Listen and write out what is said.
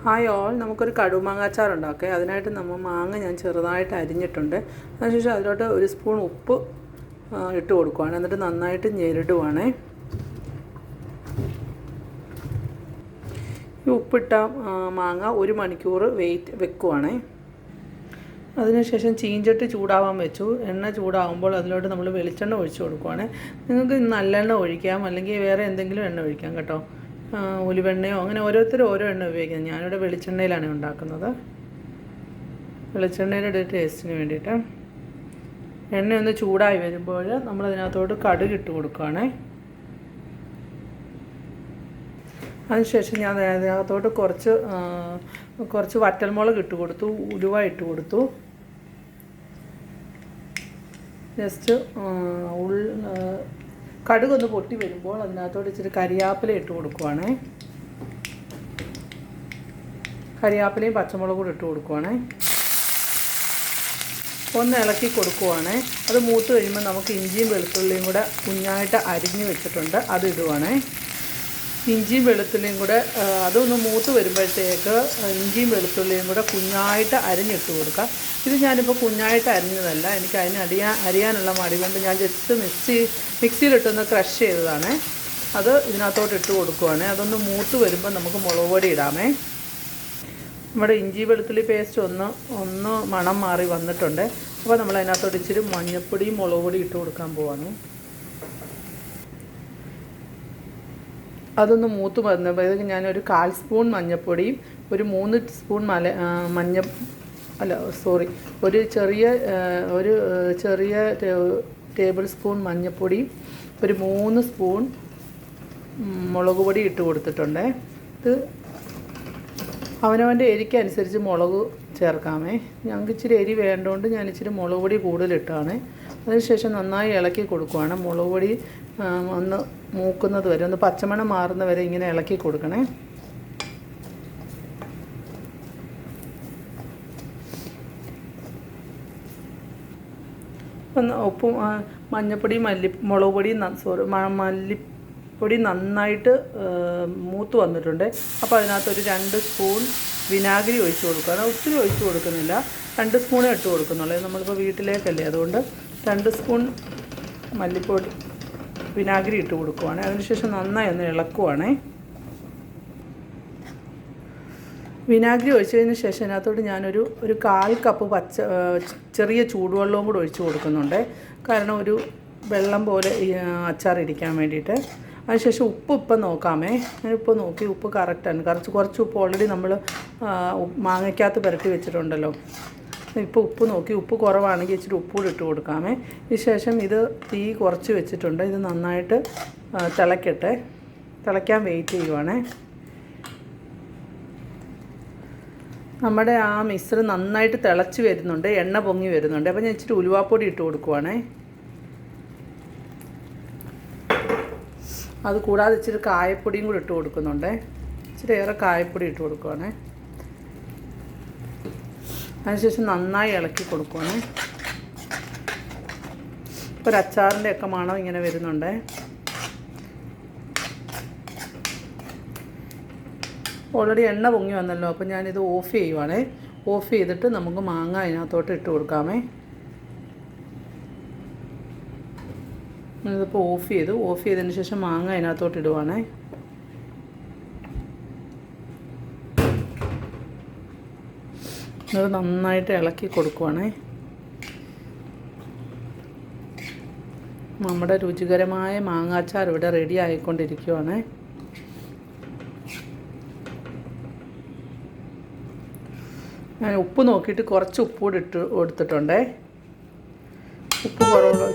Hi all, നമുക്കൊരു കടുമാങ്ങാച്ചാർ ഉണ്ടാക്കാം. അതിനായിട്ട് നമ്മൾ മാങ്ങ ഞാൻ ചെറുതായിട്ട് അരിഞ്ഞിട്ടുണ്ട്. അതിനുശേഷം അതിലോട്ട് ഒരു സ്പൂൺ ഉപ്പ് ഇട്ട് കൊടുക്കുവാണ്. എന്നിട്ട് നന്നായിട്ട് ഞെരടുവാണ്. ഈ ഉപ്പിട്ട മാങ്ങ 1 മണിക്കൂർ വെക്കുവാണ്. അതിനുശേഷം ചീഞ്ചട്ടി ചൂടാവാൻ വെച്ചു. എണ്ണ ചൂടാകുമ്പോൾ അതിലോട്ട് നമ്മൾ വെളിച്ചെണ്ണ ഒഴിച്ച് കൊടുക്കുവാണ്. നിങ്ങൾക്ക് നല്ലെണ്ണ ഒഴിക്കാം, അല്ലെങ്കിൽ വേറെ എന്തെങ്കിലും എണ്ണ ഒഴിക്കാം കേട്ടോ. ഉലുവെണ്ണയോ അങ്ങനെ ഓരോരുത്തരും ഓരോ എണ്ണ ഉപയോഗിക്കുന്നത്. ഞാനിവിടെ വെളിച്ചെണ്ണയിലാണ് ഉണ്ടാക്കുന്നത്. വെളിച്ചെണ്ണയുടെ ടേസ്റ്റിന് വേണ്ടിയിട്ട് എണ്ണ ഒന്ന് ചൂടായി വരുമ്പോൾ നമ്മളതിനകത്തോട്ട് കടുക് ഇട്ട് കൊടുക്കുകയാണ്. അതിനുശേഷം ഞാൻ അതിനകത്തോട്ട് കുറച്ച് വറ്റൽമുളക് ഇട്ട് കൊടുത്തു, ഉലുവ ഇട്ട് കൊടുത്തു. ജസ്റ്റ് കടുകൊന്ന് പൊട്ടി വരുമ്പോൾ അതിനകത്തോട്ട് ഇച്ചിരി കരിയാപ്പില ഇട്ട് കൊടുക്കുവാണ്. കരിയാപ്പിലയും പച്ചമുളകും കൂടി ഇട്ട് കൊടുക്കുവാണ്. ഒന്ന് ഇളക്കി കൊടുക്കുവാണ്. അത് മൂത്ത് കഴിയുമ്പോൾ നമുക്ക് ഇഞ്ചിയും വെളുത്തുള്ളിയും കൂടെ കുഞ്ഞായിട്ട് അരിഞ്ഞ് വെച്ചിട്ടുണ്ട്, അത് ഇടുവാണ്. ഇഞ്ചിയും വെളുത്തുള്ളിയും കൂടെ അതൊന്ന് മൂത്ത് വരുമ്പോഴത്തേക്ക് ഇഞ്ചിയും വെളുത്തുള്ളിയും കൂടെ കുഞ്ഞായിട്ട് അരിഞ്ഞിട്ട് കൊടുക്കുക. ഇത് ഞാനിപ്പോൾ കുഞ്ഞായിട്ട് അരിഞ്ഞതല്ല, എനിക്ക് അരിയാനുള്ള മടി കൊണ്ട് ഞാൻ ജസ്റ്റ് മിക്സിയിലിട്ടൊന്ന് ക്രഷ് ചെയ്തതാണ്. അത് ഇതിനകത്തോട്ട് ഇട്ട് കൊടുക്കുവാണ്. അതൊന്ന് മൂത്ത് വരുമ്പോൾ നമുക്ക് മുളക് പൊടി ഇടാമേ. നമ്മുടെ ഇഞ്ചി വെളുത്തുള്ളി പേസ്റ്റ് ഒന്ന് മണം മാറി വന്നിട്ടുണ്ട്. അപ്പോൾ നമ്മൾ അതിനകത്തോട്ട് ഇച്ചിരി മഞ്ഞൾപ്പൊടിയും മുളക് പൊടി ഇട്ട് കൊടുക്കാൻ പോവാണ്. അതൊന്ന് മൂത്ത് വന്നപ്പോഴത്തേക്ക് ഞാനൊരു 1/4 സ്പൂൺ മഞ്ഞൾപ്പൊടിയും ഒരു 3 സ്പൂൺ ഒരു ചെറിയ ടേബിൾ സ്പൂൺ മഞ്ഞൾപ്പൊടിയും ഒരു 3 സ്പൂൺ മുളക് പൊടി ഇട്ട് കൊടുത്തിട്ടുണ്ട്. ഇത് അവനവൻ്റെ എരിക്കനുസരിച്ച് മുളക് ചേർക്കാമേ. ഞങ്ങൾക്ക് ഇച്ചിരി എരി വേണ്ടതുകൊണ്ട് ഞാൻ ഇച്ചിരി മുളക് പൊടി കൂടുതലിട്ടാണ്. അതിനുശേഷം നന്നായി ഇളക്കി കൊടുക്കുവാണ്. മുളക് പൊടി ഒന്ന് മൂക്കുന്നത് വരെ, ഒന്ന് പച്ചമണം മാറുന്ന വരെ ഇങ്ങനെ ഇളക്കി കൊടുക്കണേ. ഒന്ന് ഉപ്പും മഞ്ഞൾപ്പൊടിയും മുളക് പൊടിയും മല്ലിപ്പൊടി നന്നായിട്ട് മൂത്ത് വന്നിട്ടുണ്ട്. അപ്പോൾ അതിനകത്തൊരു 2 സ്പൂൺ വിനാഗിരി ഒഴിച്ച് കൊടുക്കുക. ഒത്തിരി ഒഴിച്ച് കൊടുക്കുന്നില്ല, 2 സ്പൂണേ ഇട്ട് കൊടുക്കുന്നുള്ളൂ. നമ്മളിപ്പോൾ വീട്ടിലേക്കല്ലേ, അതുകൊണ്ട് 2 സ്പൂൺ വിനാഗിരി ഇട്ട് കൊടുക്കുവാണ്. അതിനുശേഷം നന്നായി ഒന്ന് ഇളക്കുവാണ്. വിനാഗിരി ഒഴിച്ചതിന് ശേഷം അതിനകത്തോട്ട് ഞാനൊരു 1/4 കപ്പ് ചെറിയ ചൂടുവെള്ളവും കൂടെ ഒഴിച്ച് കൊടുക്കുന്നുണ്ട്. കാരണം ഒരു വെള്ളം പോലെ അച്ചാർ ഇരിക്കാൻ വേണ്ടിയിട്ട്. അതിനുശേഷം ഇപ്പം നോക്കാമേ. ഞാനിപ്പോൾ നോക്കി ഉപ്പ് കറക്റ്റാണ്. കുറച്ച് ഉപ്പ് ഓൾറെഡി നമ്മൾ മാങ്ങയ്ക്കകത്ത് പുരട്ടി വെച്ചിട്ടുണ്ടല്ലോ. ഇപ്പോൾ ഉപ്പ് നോക്കി, ഉപ്പ് കുറവാണെങ്കിൽ ഇച്ചിരി ഉപ്പ് കൂടി ഇട്ട് കൊടുക്കാമേ. ഇതിനുശേഷം ഇത് തീ കുറച്ച് വെച്ചിട്ടുണ്ട്. ഇത് നന്നായിട്ട് തിളയ്ക്കാൻ വെയിറ്റ് ചെയ്യുവാണേ. നമ്മുടെ ആ മിക്സർ നന്നായിട്ട് തിളച്ച് വരുന്നുണ്ട്, എണ്ണ പൊങ്ങി വരുന്നുണ്ട്. അപ്പോൾ ഞാൻ ഇച്ചിരി ഉലുവാപ്പൊടി ഇട്ട് കൊടുക്കുവാണേ. അത് കൂടാതെ ഇച്ചിരി കായപ്പൊടിയും കൂടി ഇട്ട് കൊടുക്കുന്നുണ്ട്. ഇച്ചിരി ഏറെ കായപ്പൊടി ഇട്ട് കൊടുക്കുവാണേ. അതിനുശേഷം നന്നായി ഇളക്കി കൊടുക്കുവാണേ. ഇപ്പോൾ ഒരു അച്ചാറിൻ്റെ ഒക്കെ മണം ഇങ്ങനെ വരുന്നുണ്ട്. ഓൾറെഡി എണ്ണ പൊങ്ങി വന്നല്ലോ. അപ്പോൾ ഞാനിത് ഓഫ് ചെയ്യുവാണേ. ഓഫ് ചെയ്തിട്ട് നമുക്ക് മാങ്ങ അതിനകത്തോട്ട് ഇട്ട് കൊടുക്കാമേ. ഇതിപ്പോൾ ഓഫ് ചെയ്തതിന് ശേഷം മാങ്ങ അതിനകത്തോട്ട് ഇടുവാണേ. അത് നന്നായിട്ട് ഇളക്കി കൊടുക്കുവാണേ. നമ്മുടെ രുചികരമായ മാങ്ങാച്ചാർ ഇവിടെ റെഡി ആയിക്കൊണ്ടിരിക്കുവാണ്. ഞാൻ ഉപ്പ് നോക്കിയിട്ട് കുറച്ച് ഉപ്പ് കൂടി ഇട്ട് കൊടുത്തിട്ടുണ്ടേ. ഉപ്പ് കുറവുള്ള